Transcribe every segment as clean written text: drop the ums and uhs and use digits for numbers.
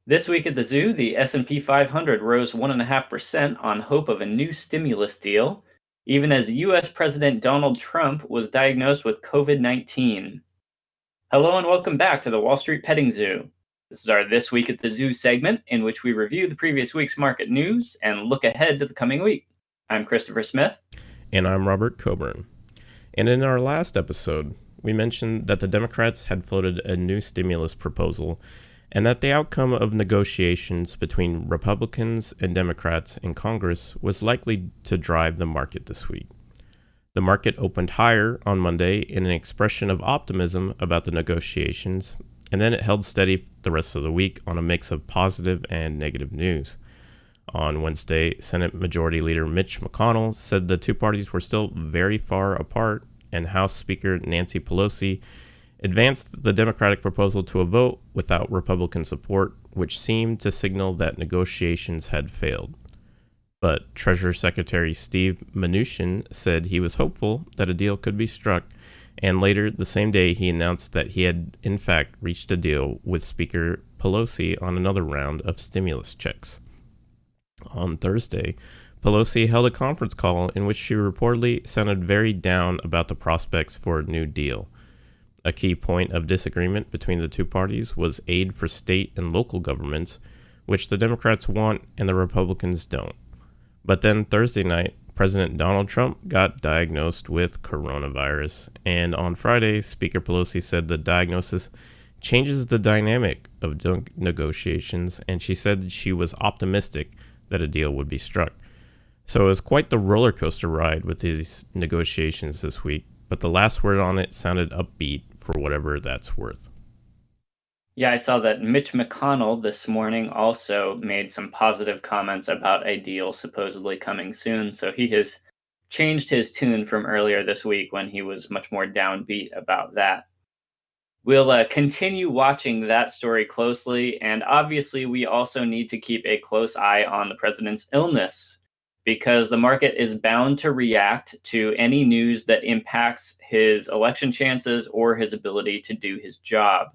This week at the zoo, the S&P 500 rose 1.5% on hope of a new stimulus deal, even as US President Donald Trump was diagnosed with COVID-19. Hello and welcome back to the Wall Street Petting Zoo. This is our This Week at the Zoo segment in which we review the previous week's market news and look ahead to the coming week. I'm Christopher Smith. And I'm Robert Coburn. And in our last episode, we mentioned that the Democrats had floated a new stimulus proposal and that the outcome of negotiations between Republicans and Democrats in Congress was likely to drive the market this week. The market opened higher on Monday in an expression of optimism about the negotiations, and then it held steady the rest of the week on a mix of positive and negative news. On Wednesday, Senate Majority Leader Mitch McConnell said the two parties were still very far apart, and House Speaker Nancy Pelosi advanced the Democratic proposal to a vote without Republican support, which seemed to signal that negotiations had failed. But Treasury Secretary Steve Mnuchin said he was hopeful that a deal could be struck, and later the same day he announced that he had in fact reached a deal with Speaker Pelosi on another round of stimulus checks. On Thursday, Pelosi held a conference call in which she reportedly sounded very down about the prospects for a new deal. A key point of disagreement between the two parties was aid for state and local governments, which the Democrats want and the Republicans don't. But then Thursday night, President Donald Trump got diagnosed with coronavirus, and on Friday, Speaker Pelosi said the diagnosis changes the dynamic of negotiations, and she said she was optimistic that a deal would be struck. So it was quite the roller coaster ride with these negotiations this week, but the last word on it sounded upbeat for whatever that's worth. Yeah, I saw that Mitch McConnell this morning also made some positive comments about a deal supposedly coming soon. So he has changed his tune from earlier this week when he was much more downbeat about that. We'll continue watching that story closely. And obviously, we also need to keep a close eye on the president's illness because the market is bound to react to any news that impacts his election chances or his ability to do his job.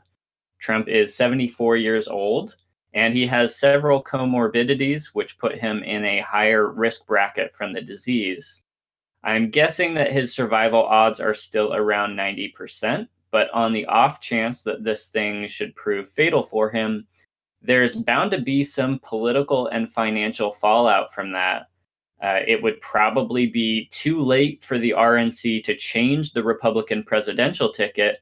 Trump is 74 years old, and he has several comorbidities which put him in a higher risk bracket from the disease. I'm guessing that his survival odds are still around 90%, but on the off chance that this thing should prove fatal for him, there's bound to be some political and financial fallout from that. It would probably be too late for the RNC to change the Republican presidential ticket.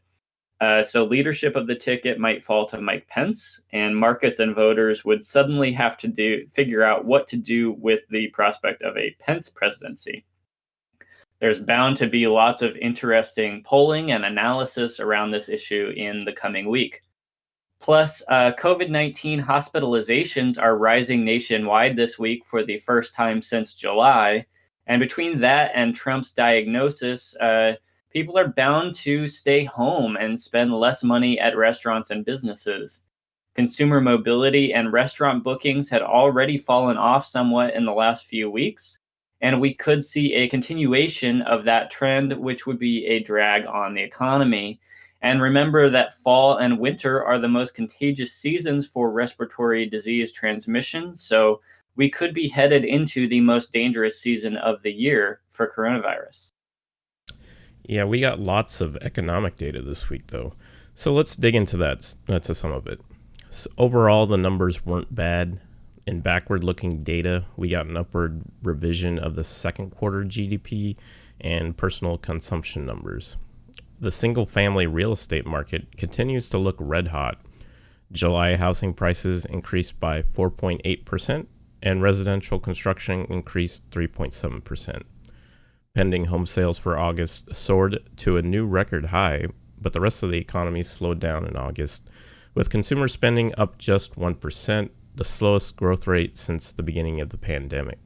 So leadership of the ticket might fall to Mike Pence, and markets and voters would suddenly have to figure out what to do with the prospect of a Pence presidency. There's bound to be lots of interesting polling and analysis around this issue in the coming week. Plus, COVID-19 hospitalizations are rising nationwide this week for the first time since July. And between that and Trump's diagnosis, people are bound to stay home and spend less money at restaurants and businesses. Consumer mobility and restaurant bookings had already fallen off somewhat in the last few weeks, and we could see a continuation of that trend, which would be a drag on the economy. And remember that fall and winter are the most contagious seasons for respiratory disease transmission, so we could be headed into the most dangerous season of the year for coronavirus. Yeah, we got lots of economic data this week, though. So let's dig into that, to some of it. So overall, the numbers weren't bad. In backward-looking data, we got an upward revision of the second quarter GDP and personal consumption numbers. The single-family real estate market continues to look red hot. July housing prices increased by 4.8%, and residential construction increased 3.7%. Pending home sales for August soared to a new record high, but the rest of the economy slowed down in August, with consumer spending up just 1%, the slowest growth rate since the beginning of the pandemic.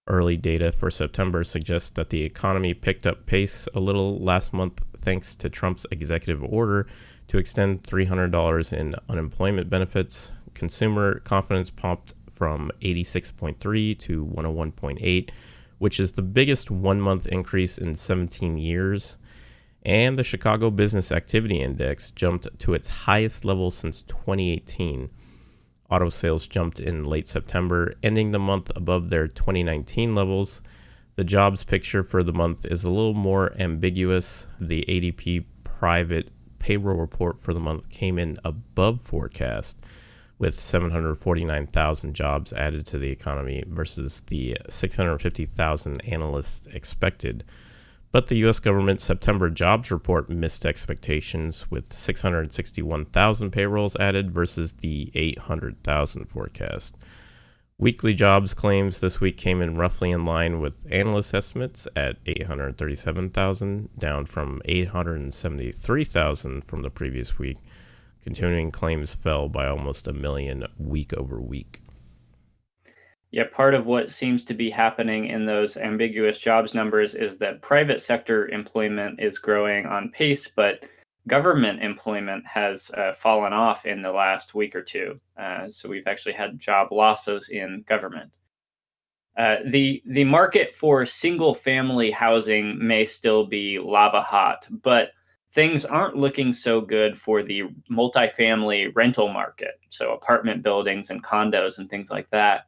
Early data for September suggests that the economy picked up pace a little last month thanks to Trump's executive order to extend $300 in unemployment benefits. Consumer confidence popped from 86.3 to 101.8, which is the biggest one-month increase in 17 years. And the Chicago Business Activity Index jumped to its highest level since 2018. Auto sales jumped in late September, ending the month above their 2019 levels. The jobs picture for the month is a little more ambiguous. The ADP private payroll report for the month came in above forecast, with 749,000 jobs added to the economy versus the 650,000 analysts expected. But the U.S. government September jobs report missed expectations, with 661,000 payrolls added versus the 800,000 forecast. Weekly jobs claims this week came in roughly in line with analyst estimates at 837,000, down from 873,000 from the previous week. Continuing claims fell by almost a million week over week. Yeah, part of what seems to be happening in those ambiguous jobs numbers is that private sector employment is growing on pace, but government employment has fallen off in the last week or two. So we've actually had job losses in government. The market for single family housing may still be lava hot, but things aren't looking so good for the multifamily rental market. So apartment buildings and condos and things like that.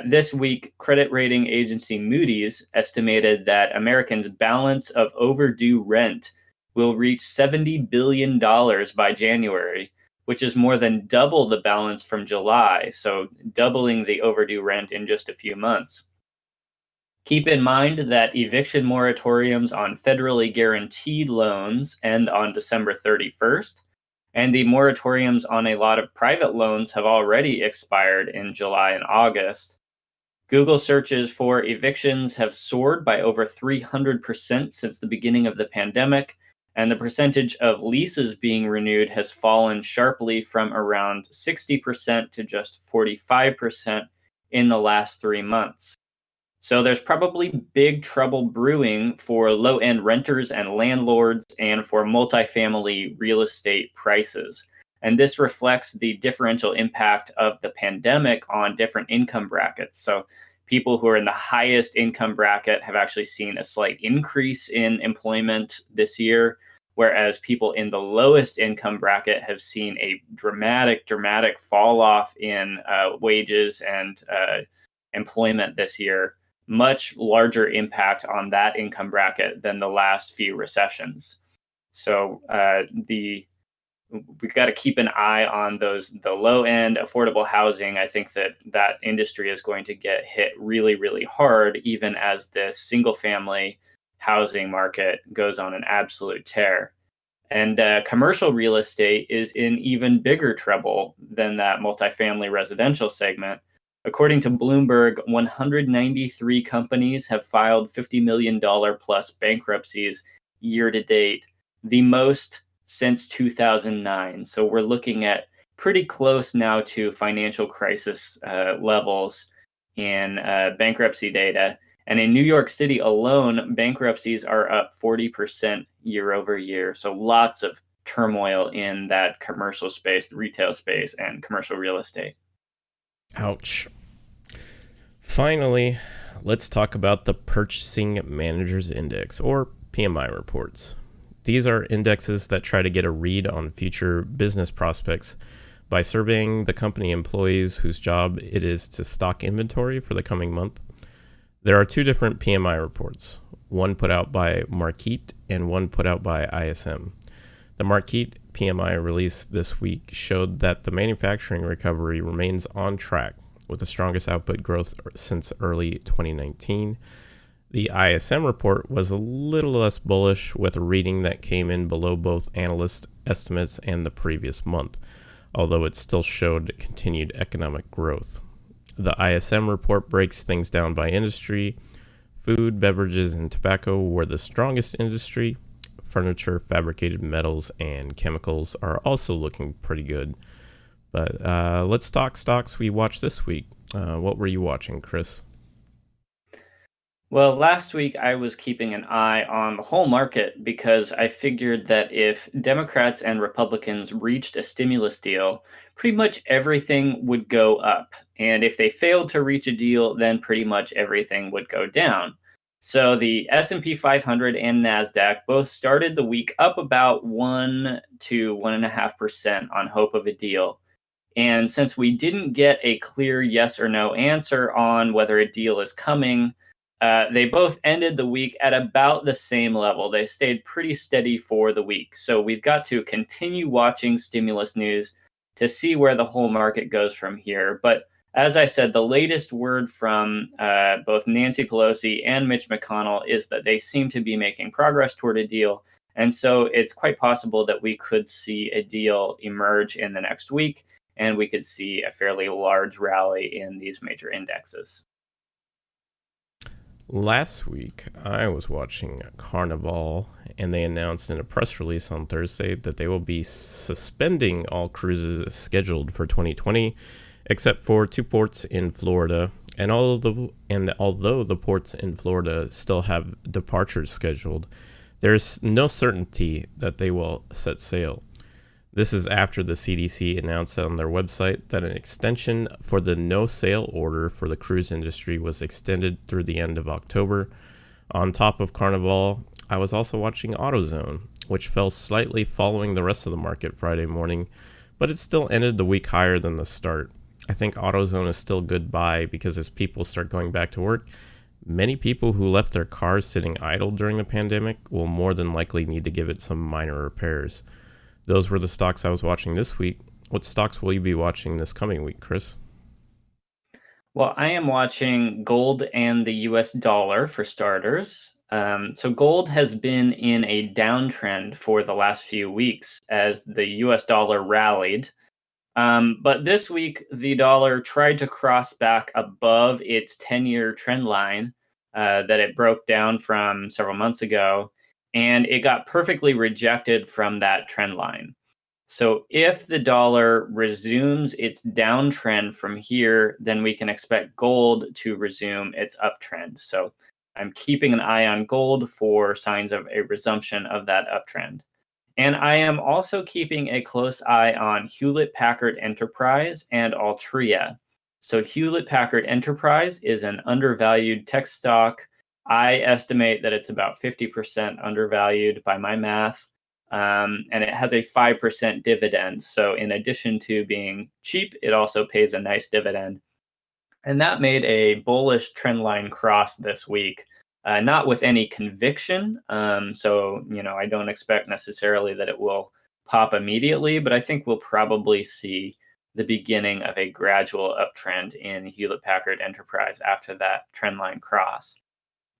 This week, credit rating agency Moody's estimated that Americans' balance of overdue rent will reach $70 billion by January, which is more than double the balance from July, so doubling the overdue rent in just a few months. Keep in mind that eviction moratoriums on federally guaranteed loans end on December 31st, and the moratoriums on a lot of private loans have already expired in July and August. Google searches for evictions have soared by over 300% since the beginning of the pandemic, and the percentage of leases being renewed has fallen sharply from around 60% to just 45% in the last 3 months. So there's probably big trouble brewing for low-end renters and landlords and for multifamily real estate prices. And this reflects the differential impact of the pandemic on different income brackets. So people who are in the highest income bracket have actually seen a slight increase in employment this year, whereas people in the lowest income bracket have seen a dramatic fall off in wages and employment this year. Much larger impact on that income bracket than the last few recessions. So we've got to keep an eye on the low end affordable housing. I think that industry is going to get hit really hard, even as this single family housing market goes on an absolute tear. And commercial real estate is in even bigger trouble than that multifamily residential segment. According to Bloomberg, 193 companies have filed $50 million plus bankruptcies year to date, the most since 2009. So we're looking at pretty close now to financial crisis levels in bankruptcy data. And in New York City alone, bankruptcies are up 40% year over year. So lots of turmoil in that commercial space, the retail space, and commercial real estate. Ouch. Finally, let's talk about the Purchasing Managers Index, or PMI reports. These are indexes that try to get a read on future business prospects by surveying the company employees whose job it is to stock inventory for the coming month. There are two different PMI reports, one put out by Markit and one put out by ISM. The Markit PMI release this week showed that the manufacturing recovery remains on track, with the strongest output growth since early 2019. The ISM report was a little less bullish, with a reading that came in below both analyst estimates and the previous month, although it still showed continued economic growth. The ISM report breaks things down by industry. Food, beverages, and tobacco were the strongest industry. Furniture, fabricated metals, and chemicals are also looking pretty good. But let's talk stocks we watched this week. What were you watching, Chris? Well, last week I was keeping an eye on the whole market because I figured that if Democrats and Republicans reached a stimulus deal, pretty much everything would go up. And if they failed to reach a deal, then pretty much everything would go down. So the S&P 500 and NASDAQ both started the week up about 1 to 1.5% on hope of a deal. And since we didn't get a clear yes or no answer on whether a deal is coming, they both ended the week at about the same level. They stayed pretty steady for the week. So we've got to continue watching stimulus news to see where the whole market goes from here. But as I said, the latest word from both Nancy Pelosi and Mitch McConnell is that they seem to be making progress toward a deal. And so it's quite possible that we could see a deal emerge in the next week, and we could see a fairly large rally in these major indexes. Last week, I was watching Carnival, and they announced in a press release on Thursday that they will be suspending all cruises scheduled for 2020, except for 2 ports in Florida. And although the ports in Florida still have departures scheduled, there's no certainty that they will set sail. This is after the CDC announced on their website that an extension for the no sail order for the cruise industry was extended through the end of October. On top of Carnival, I was also watching AutoZone, which fell slightly following the rest of the market Friday morning, but it still ended the week higher than the start. I think AutoZone is still good buy because as people start going back to work, many people who left their cars sitting idle during the pandemic will more than likely need to give it some minor repairs. Those were the stocks I was watching this week. What stocks will you be watching this coming week, Chris? Well, I am watching gold and the US dollar for starters. So gold has been in a downtrend for the last few weeks as the US dollar rallied. But this week, the dollar tried to cross back above its 10-year trend line that it broke down from several months ago, and it got perfectly rejected from that trend line. So if the dollar resumes its downtrend from here, then we can expect gold to resume its uptrend. So I'm keeping an eye on gold for signs of a resumption of that uptrend. And I am also keeping a close eye on Hewlett Packard Enterprise and Altria. So Hewlett Packard Enterprise is an undervalued tech stock. I estimate that it's about 50% undervalued by my math. And it has a 5% dividend. So in addition to being cheap, it also pays a nice dividend. And that made a bullish trend line cross this week. Not with any conviction. So, I don't expect necessarily that it will pop immediately, but I think we'll probably see the beginning of a gradual uptrend in Hewlett Packard Enterprise after that trend line cross.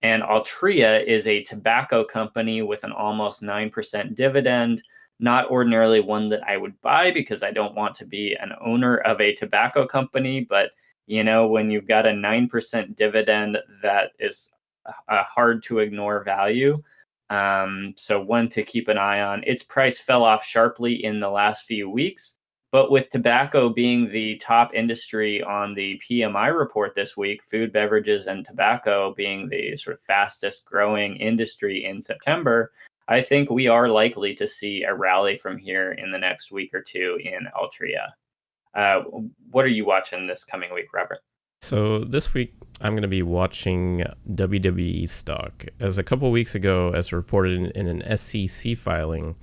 And Altria is a tobacco company with an almost 9% dividend, not ordinarily one that I would buy because I don't want to be an owner of a tobacco company. But, when you've got a 9% dividend, that is a hard to ignore value. So one to keep an eye on. Its price fell off sharply in the last few weeks, but with tobacco being the top industry on the PMI report this week, food, beverages, and tobacco being the sort of fastest growing industry in September, I think we are likely to see a rally from here in the next week or two in Altria. What are you watching this coming week, Robert? So this week, I'm going to be watching WWE stock. As a couple weeks ago, as reported in an SEC filing,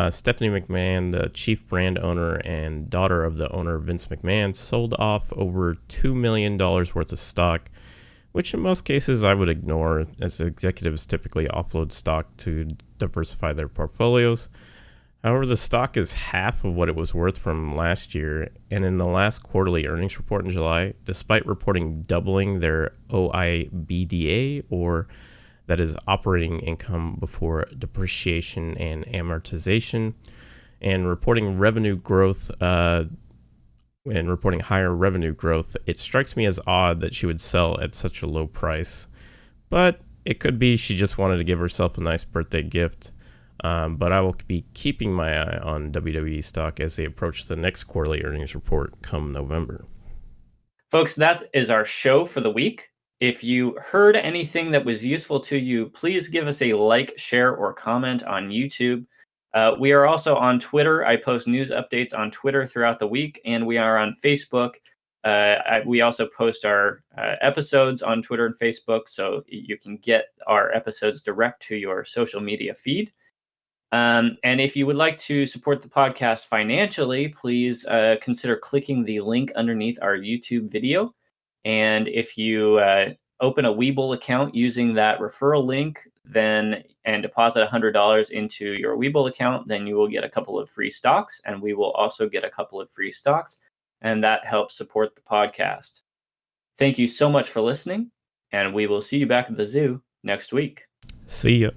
Stephanie McMahon, the chief brand owner and daughter of the owner Vince McMahon, sold off over $2 million worth of stock, which in most cases I would ignore, as executives typically offload stock to diversify their portfolios. However, the stock is half of what it was worth from last year, and in the last quarterly earnings report in July, despite reporting doubling their OIBDA, or that is operating income before depreciation and amortization, and reporting revenue growth, higher revenue growth, it strikes me as odd that she would sell at such a low price. But it could be she just wanted to give herself a nice birthday gift. But I will be keeping my eye on WWE stock as they approach the next quarterly earnings report come November. Folks, that is our show for the week. If you heard anything that was useful to you, please give us a like, share, or comment on YouTube. We are also on Twitter. I post news updates on Twitter throughout the week, and we are on Facebook. We also post our episodes on Twitter and Facebook, so you can get our episodes direct to your social media feed. And if you would like to support the podcast financially, please consider clicking the link underneath our YouTube video. And if you open a Webull account using that referral link, then and deposit $100 into your Webull account, then you will get a couple of free stocks, and we will also get a couple of free stocks, and that helps support the podcast. Thank you so much for listening, and we will see you back at the zoo next week. See ya.